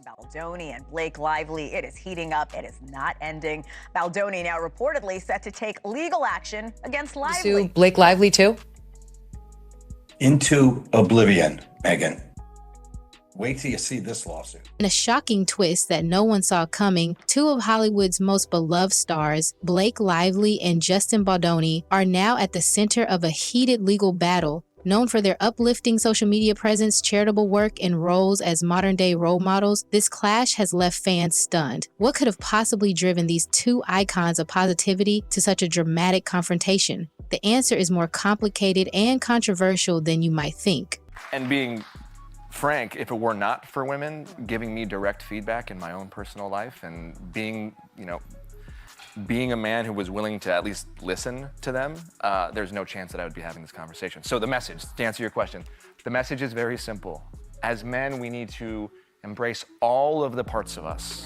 Baldoni and Blake Lively. It is heating up. It is not ending. Baldoni now reportedly set to take legal action against Lively. Sue Blake Lively too? Into oblivion, Megan. Wait till you see this lawsuit. In a shocking twist that no one saw coming, two of Hollywood's most beloved stars, Blake Lively and Justin Baldoni, are now at the center of a heated legal battle. Known for their uplifting social media presence, charitable work, and roles as modern-day role models, this clash has left fans stunned. What could have possibly driven these two icons of positivity to such a dramatic confrontation? The answer is more complicated and controversial than you might think. And being frank, if it were not for women giving me direct feedback in my own personal life and being a man who was willing to at least listen to them, there's no chance that I would be having this conversation. So the message, to answer your question, the message is very simple. As men, we need to embrace all of the parts of us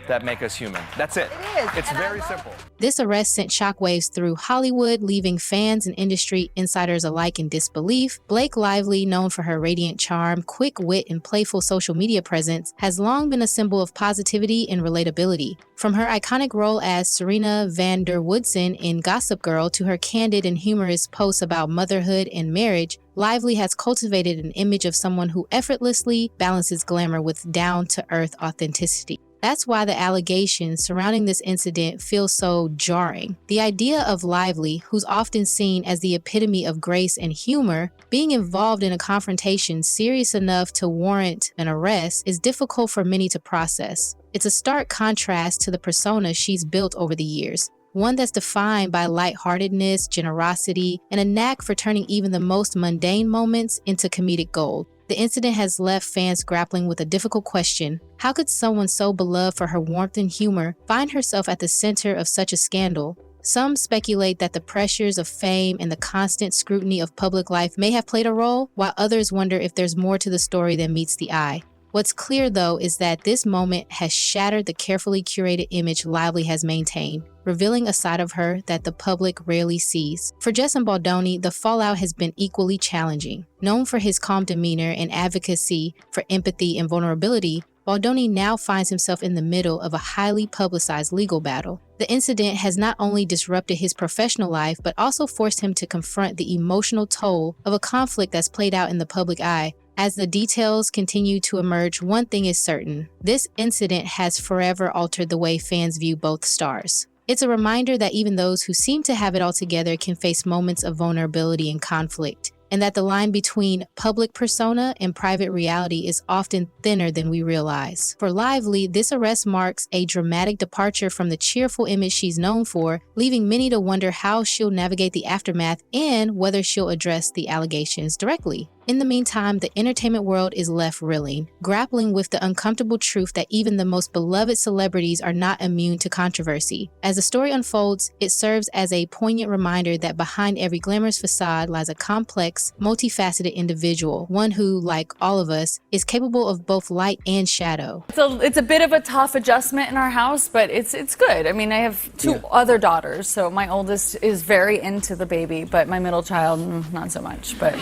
that make us human. That's it. It is. It's very simple. This arrest sent shockwaves through Hollywood, leaving fans and industry insiders alike in disbelief. Blake Lively, known for her radiant charm, quick wit, and playful social media presence, has long been a symbol of positivity and relatability. From her iconic role as Serena van der Woodsen in Gossip Girl to her candid and humorous posts about motherhood and marriage, Lively has cultivated an image of someone who effortlessly balances glamour with down-to-earth authenticity. That's why the allegations surrounding this incident feel so jarring. The idea of Lively, who's often seen as the epitome of grace and humor, being involved in a confrontation serious enough to warrant an arrest is difficult for many to process. It's a stark contrast to the persona she's built over the years, one that's defined by lightheartedness, generosity, and a knack for turning even the most mundane moments into comedic gold. The incident has left fans grappling with a difficult question. How could someone so beloved for her warmth and humor find herself at the center of such a scandal? Some speculate that the pressures of fame and the constant scrutiny of public life may have played a role, while others wonder if there's more to the story than meets the eye. What's clear, though, is that this moment has shattered the carefully curated image Lively has maintained, revealing a side of her that the public rarely sees. For Justin Baldoni, the fallout has been equally challenging. Known for his calm demeanor and advocacy for empathy and vulnerability, Baldoni now finds himself in the middle of a highly publicized legal battle. The incident has not only disrupted his professional life, but also forced him to confront the emotional toll of a conflict that's played out in the public eye. As the details continue to emerge, one thing is certain: this incident has forever altered the way fans view both stars. It's a reminder that even those who seem to have it all together can face moments of vulnerability and conflict, and that the line between public persona and private reality is often thinner than we realize. For Lively, this arrest marks a dramatic departure from the cheerful image she's known for, leaving many to wonder how she'll navigate the aftermath and whether she'll address the allegations directly. In the meantime, the entertainment world is left reeling, grappling with the uncomfortable truth that even the most beloved celebrities are not immune to controversy. As the story unfolds, it serves as a poignant reminder that behind every glamorous facade lies a complex, multifaceted individual, one who, like all of us, is capable of both light and shadow. It's a bit of a tough adjustment in our house, but it's good. I mean, I have two other daughters, so my oldest is very into the baby, but my middle child, not so much, but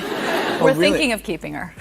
we're thinking of keeping her.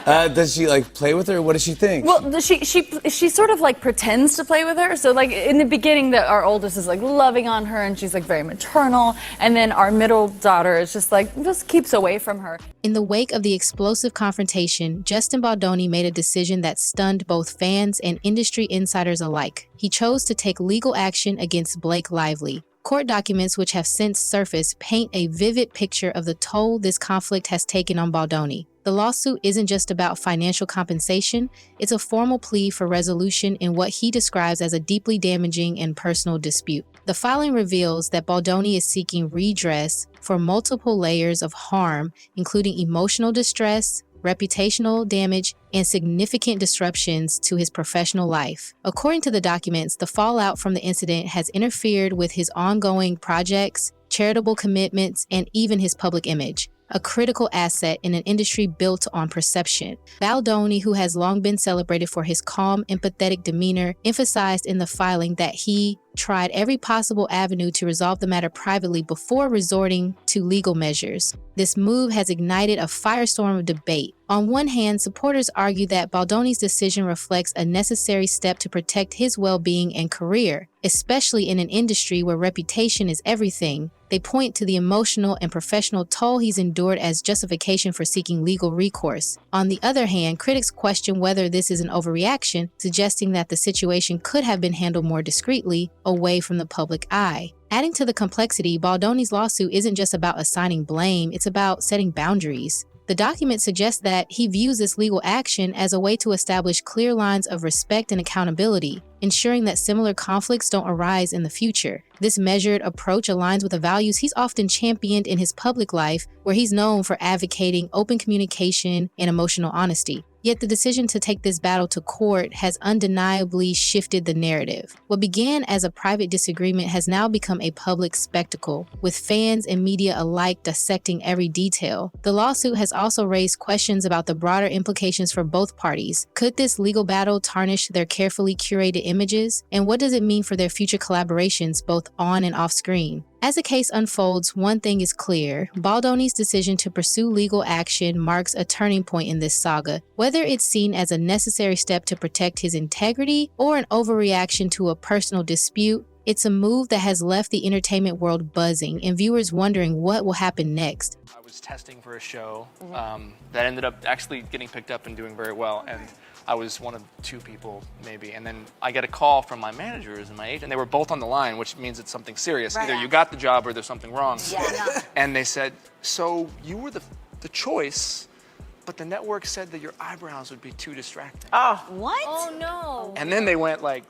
Does she play with her? What does she think? Well, she sort of pretends to play with her. So in the beginning, our oldest is loving on her, and she's very maternal, and then our middle daughter is just keeps away from her. In the wake of the explosive confrontation, Justin Baldoni made a decision that stunned both fans and industry insiders alike. He chose to take legal action against Blake Lively. Court documents, which have since surfaced, paint a vivid picture of the toll this conflict has taken on Baldoni. The lawsuit isn't just about financial compensation, it's a formal plea for resolution in what he describes as a deeply damaging and personal dispute. The filing reveals that Baldoni is seeking redress for multiple layers of harm, including emotional distress, reputational damage, and significant disruptions to his professional life. According to the documents, the fallout from the incident has interfered with his ongoing projects, charitable commitments, and even his public image, a critical asset in an industry built on perception. Baldoni, who has long been celebrated for his calm, empathetic demeanor, emphasized in the filing that he tried every possible avenue to resolve the matter privately before resorting to legal measures. This move has ignited a firestorm of debate. On one hand, supporters argue that Baldoni's decision reflects a necessary step to protect his well-being and career, especially in an industry where reputation is everything. They point to the emotional and professional toll he's endured as justification for seeking legal recourse. On the other hand, critics question whether this is an overreaction, suggesting that the situation could have been handled more discreetly, away from the public eye. Adding to the complexity, Baldoni's lawsuit isn't just about assigning blame, it's about setting boundaries. The document suggests that he views this legal action as a way to establish clear lines of respect and accountability, ensuring that similar conflicts don't arise in the future. This measured approach aligns with the values he's often championed in his public life, where he's known for advocating open communication and emotional honesty. Yet the decision to take this battle to court has undeniably shifted the narrative. What began as a private disagreement has now become a public spectacle, with fans and media alike dissecting every detail. The lawsuit has also raised questions about the broader implications for both parties. Could this legal battle tarnish their carefully curated images? And what does it mean for their future collaborations, both on and off screen? As the case unfolds, one thing is clear. Baldoni's decision to pursue legal action marks a turning point in this saga. Whether it's seen as a necessary step to protect his integrity or an overreaction to a personal dispute, it's a move that has left the entertainment world buzzing and viewers wondering what will happen next. I was testing for a show that ended up actually getting picked up and doing very well, and I was one of 2 people maybe, and then I get a call from my managers and my agent. They were both on the line, which means it's something serious. Right. Either you got the job or there's something wrong. Yeah. And they said, so you were the choice, but the network said that your eyebrows would be too distracting. Oh, what? Oh no. And then they went like,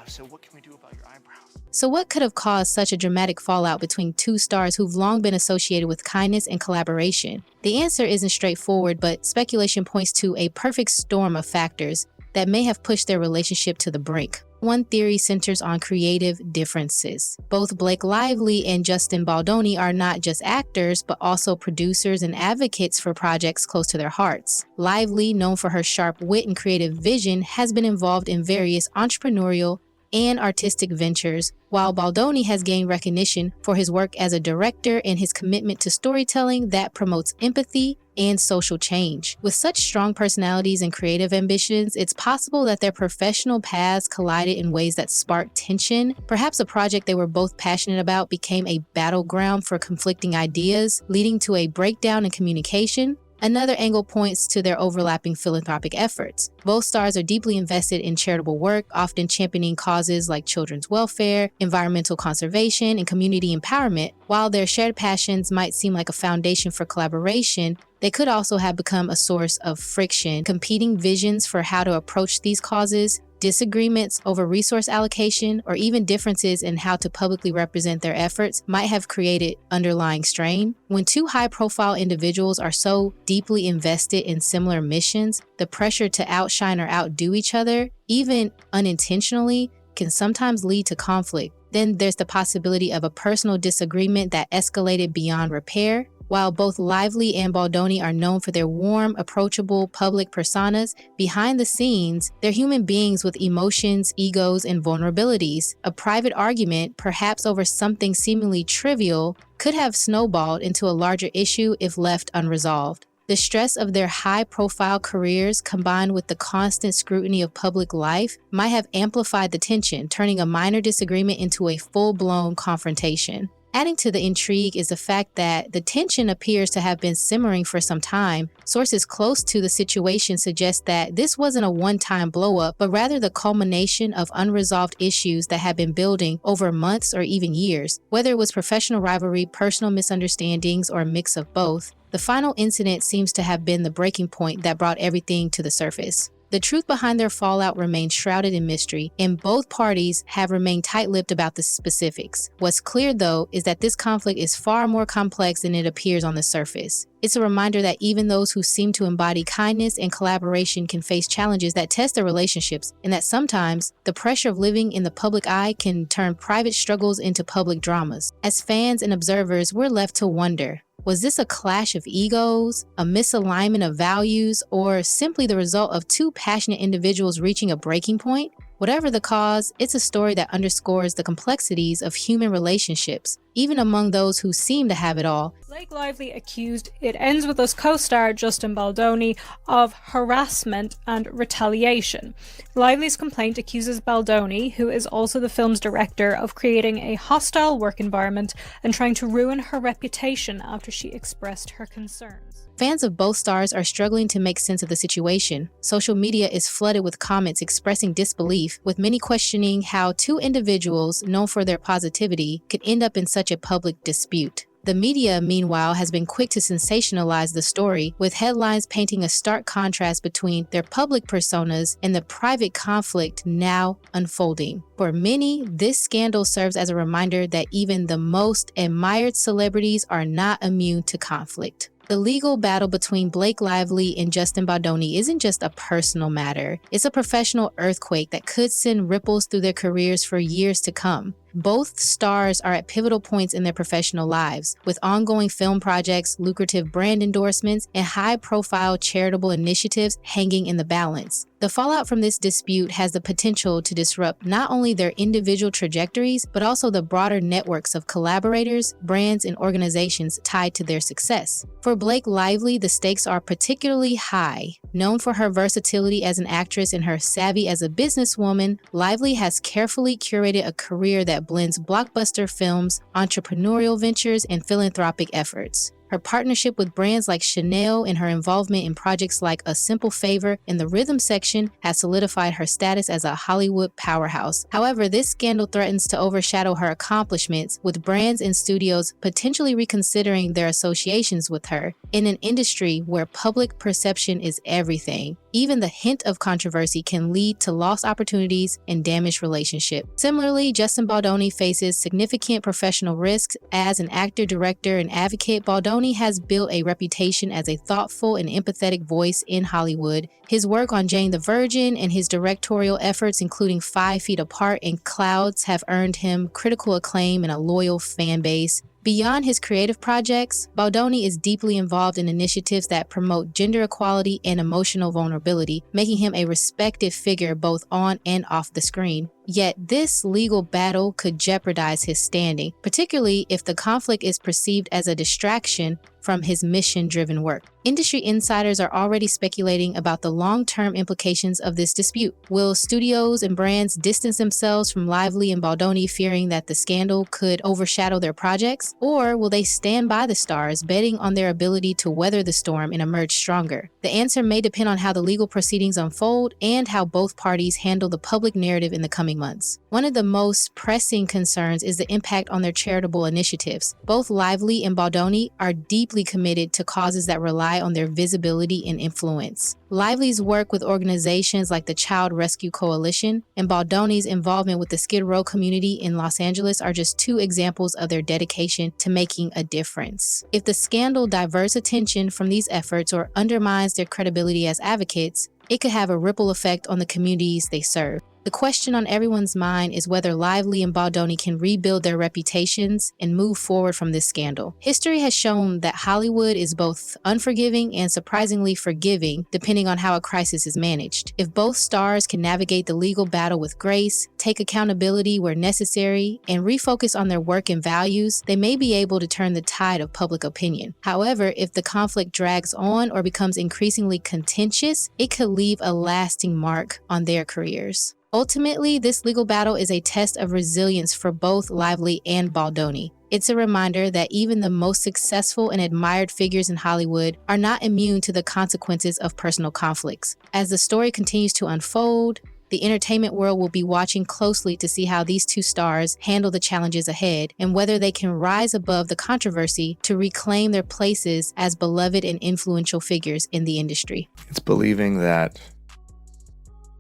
so what can we do about your eyebrows? So what could have caused such a dramatic fallout between 2 stars who've long been associated with kindness and collaboration? The answer isn't straightforward, but speculation points to a perfect storm of factors that may have pushed their relationship to the brink. One theory centers on creative differences. Both Blake Lively and Justin Baldoni are not just actors, but also producers and advocates for projects close to their hearts. Lively, known for her sharp wit and creative vision, has been involved in various entrepreneurial and artistic ventures, while Baldoni has gained recognition for his work as a director and his commitment to storytelling that promotes empathy and social change. With such strong personalities and creative ambitions, it's possible that their professional paths collided in ways that sparked tension. Perhaps a project they were both passionate about became a battleground for conflicting ideas, leading to a breakdown in communication. Another angle points to their overlapping philanthropic efforts. Both stars are deeply invested in charitable work, often championing causes like children's welfare, environmental conservation, and community empowerment. While their shared passions might seem like a foundation for collaboration, they could also have become a source of friction. Competing visions for how to approach these causes, disagreements over resource allocation, or even differences in how to publicly represent their efforts might have created underlying strain. When 2 high-profile individuals are so deeply invested in similar missions, the pressure to outshine or outdo each other, even unintentionally, can sometimes lead to conflict. Then there's the possibility of a personal disagreement that escalated beyond repair. While both Lively and Baldoni are known for their warm, approachable public personas, behind the scenes, they're human beings with emotions, egos, and vulnerabilities. A private argument, perhaps over something seemingly trivial, could have snowballed into a larger issue if left unresolved. The stress of their high-profile careers combined with the constant scrutiny of public life might have amplified the tension, turning a minor disagreement into a full-blown confrontation. Adding to the intrigue is the fact that the tension appears to have been simmering for some time. Sources close to the situation suggest that this wasn't a one-time blow-up, but rather the culmination of unresolved issues that had been building over months or even years. Whether it was professional rivalry, personal misunderstandings, or a mix of both, the final incident seems to have been the breaking point that brought everything to the surface. The truth behind their fallout remains shrouded in mystery, and both parties have remained tight-lipped about the specifics. What's clear, though, is that this conflict is far more complex than it appears on the surface. It's a reminder that even those who seem to embody kindness and collaboration can face challenges that test their relationships, and that sometimes the pressure of living in the public eye can turn private struggles into public dramas. As fans and observers, we're left to wonder, was this a clash of egos, a misalignment of values, or simply the result of 2 passionate individuals reaching a breaking point? Whatever the cause, it's a story that underscores the complexities of human relationships, even among those who seem to have it all. Blake Lively accused It Ends With Us co-star Justin Baldoni of harassment and retaliation. Lively's complaint accuses Baldoni, who is also the film's director, of creating a hostile work environment and trying to ruin her reputation after she expressed her concerns. Fans of both stars are struggling to make sense of the situation. Social media is flooded with comments expressing disbelief, with many questioning how two individuals known for their positivity could end up in such a public dispute. The media, meanwhile, has been quick to sensationalize the story, with headlines painting a stark contrast between their public personas and the private conflict now unfolding. For many, this scandal serves as a reminder that even the most admired celebrities are not immune to conflict. The legal battle between Blake Lively and Justin Baldoni isn't just a personal matter. It's a professional earthquake that could send ripples through their careers for years to come. Both stars are at pivotal points in their professional lives, with ongoing film projects, lucrative brand endorsements, and high-profile charitable initiatives hanging in the balance. The fallout from this dispute has the potential to disrupt not only their individual trajectories, but also the broader networks of collaborators, brands, and organizations tied to their success. For Blake Lively, the stakes are particularly high. Known for her versatility as an actress and her savvy as a businesswoman, Lively has carefully curated a career that blends blockbuster films, entrepreneurial ventures, and philanthropic efforts. Her partnership with brands like Chanel and her involvement in projects like A Simple Favor and the Rhythm Section has solidified her status as a Hollywood powerhouse. However, this scandal threatens to overshadow her accomplishments, with brands and studios potentially reconsidering their associations with her. In an industry where public perception is everything, even the hint of controversy can lead to lost opportunities and damaged relationships. Similarly, Justin Baldoni faces significant professional risks. As an actor, director, and advocate, Baldoni has built a reputation as a thoughtful and empathetic voice in Hollywood. His work on Jane the Virgin and his directorial efforts, including 5 Feet Apart and Clouds, have earned him critical acclaim and a loyal fan base. Beyond his creative projects, Baldoni is deeply involved in initiatives that promote gender equality and emotional vulnerability, making him a respected figure both on and off the screen. Yet this legal battle could jeopardize his standing, particularly if the conflict is perceived as a distraction from his mission-driven work. Industry insiders are already speculating about the long-term implications of this dispute. Will studios and brands distance themselves from Lively and Baldoni, fearing that the scandal could overshadow their projects? Or will they stand by the stars, betting on their ability to weather the storm and emerge stronger? The answer may depend on how the legal proceedings unfold and how both parties handle the public narrative in the coming months. One of the most pressing concerns is the impact on their charitable initiatives. Both Lively and Baldoni are deeply committed to causes that rely on their visibility and influence. Lively's work with organizations like the Child Rescue Coalition and Baldoni's involvement with the Skid Row community in Los Angeles are just 2 examples of their dedication to making a difference. If the scandal diverts attention from these efforts or undermines their credibility as advocates, it could have a ripple effect on the communities they serve. The question on everyone's mind is whether Lively and Baldoni can rebuild their reputations and move forward from this scandal. History has shown that Hollywood is both unforgiving and surprisingly forgiving, depending on how a crisis is managed. If both stars can navigate the legal battle with grace, take accountability where necessary, and refocus on their work and values, they may be able to turn the tide of public opinion. However, if the conflict drags on or becomes increasingly contentious, it could leave a lasting mark on their careers. Ultimately, this legal battle is a test of resilience for both Lively and Baldoni. It's a reminder that even the most successful and admired figures in Hollywood are not immune to the consequences of personal conflicts. As the story continues to unfold, the entertainment world will be watching closely to see how these 2 stars handle the challenges ahead and whether they can rise above the controversy to reclaim their places as beloved and influential figures in the industry. It's believing that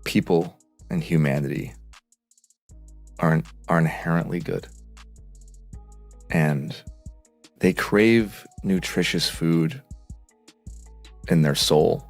people and humanity are inherently good. And they crave nutritious food in their soul,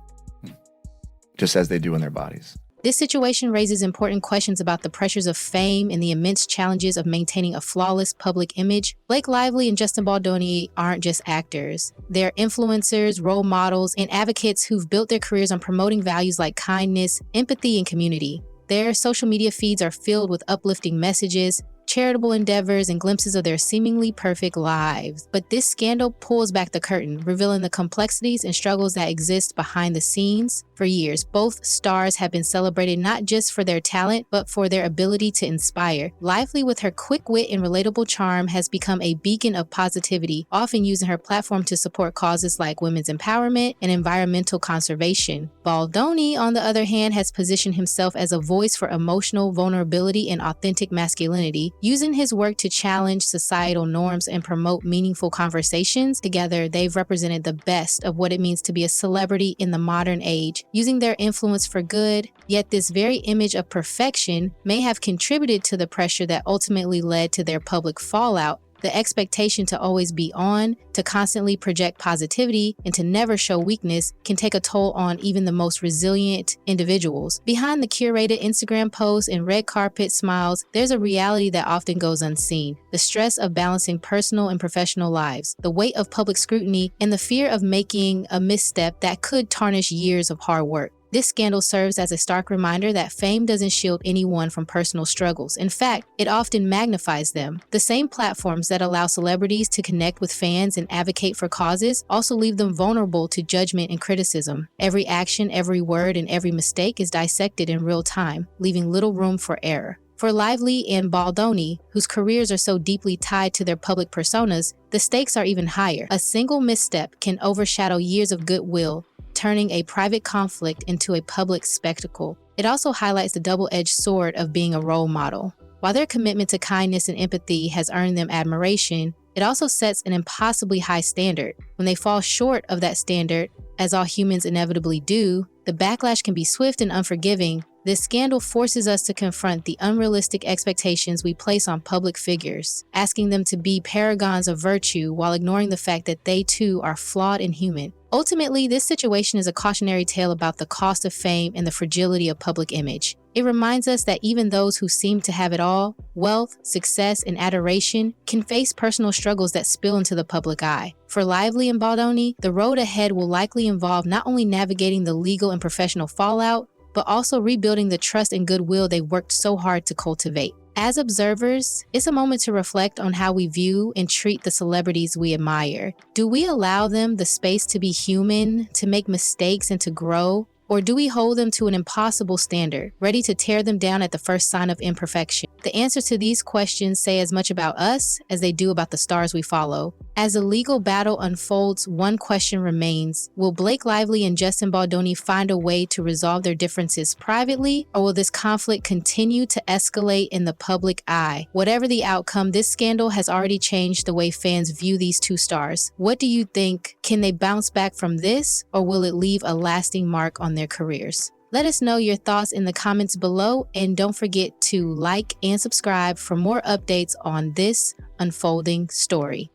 just as they do in their bodies. This situation raises important questions about the pressures of fame and the immense challenges of maintaining a flawless public image. Blake Lively and Justin Baldoni aren't just actors. They're influencers, role models, and advocates who've built their careers on promoting values like kindness, empathy, and community. Their social media feeds are filled with uplifting messages, charitable endeavors, and glimpses of their seemingly perfect lives. But this scandal pulls back the curtain, revealing the complexities and struggles that exist behind the scenes. For years, both stars have been celebrated not just for their talent, but for their ability to inspire. Lively, with her quick wit and relatable charm, has become a beacon of positivity, often using her platform to support causes like women's empowerment and environmental conservation. Baldoni, on the other hand, has positioned himself as a voice for emotional vulnerability and authentic masculinity, using his work to challenge societal norms and promote meaningful conversations. Together, they've represented the best of what it means to be a celebrity in the modern age, using their influence for good. Yet this very image of perfection may have contributed to the pressure that ultimately led to their public fallout. The expectation to always be on, to constantly project positivity, and to never show weakness can take a toll on even the most resilient individuals. Behind the curated Instagram posts and red carpet smiles, there's a reality that often goes unseen: the stress of balancing personal and professional lives, the weight of public scrutiny, and the fear of making a misstep that could tarnish years of hard work. This scandal serves as a stark reminder that fame doesn't shield anyone from personal struggles. In fact, it often magnifies them. The same platforms that allow celebrities to connect with fans and advocate for causes also leave them vulnerable to judgment and criticism. Every action, every word, and every mistake is dissected in real time, leaving little room for error. For Lively and Baldoni, whose careers are so deeply tied to their public personas, the stakes are even higher. A single misstep can overshadow years of goodwill, turning a private conflict into a public spectacle. It also highlights the double-edged sword of being a role model. While their commitment to kindness and empathy has earned them admiration, it also sets an impossibly high standard. When they fall short of that standard, as all humans inevitably do, the backlash can be swift and unforgiving. This scandal forces us to confront the unrealistic expectations we place on public figures, asking them to be paragons of virtue while ignoring the fact that they too are flawed and human. Ultimately, this situation is a cautionary tale about the cost of fame and the fragility of public image. It reminds us that even those who seem to have it all, wealth, success, and adoration, can face personal struggles that spill into the public eye. For Lively and Baldoni, the road ahead will likely involve not only navigating the legal and professional fallout, but also rebuilding the trust and goodwill they worked so hard to cultivate. As observers, it's a moment to reflect on how we view and treat the celebrities we admire. Do we allow them the space to be human, to make mistakes, and to grow? Or do we hold them to an impossible standard, ready to tear them down at the first sign of imperfection? The answers to these questions say as much about us as they do about the stars we follow. As the legal battle unfolds, one question remains: will Blake Lively and Justin Baldoni find a way to resolve their differences privately, or will this conflict continue to escalate in the public eye? Whatever the outcome, this scandal has already changed the way fans view these two stars. What do you think? Can they bounce back from this, or will it leave a lasting mark on their careers? Let us know your thoughts in the comments below, and don't forget to like and subscribe for more updates on this unfolding story.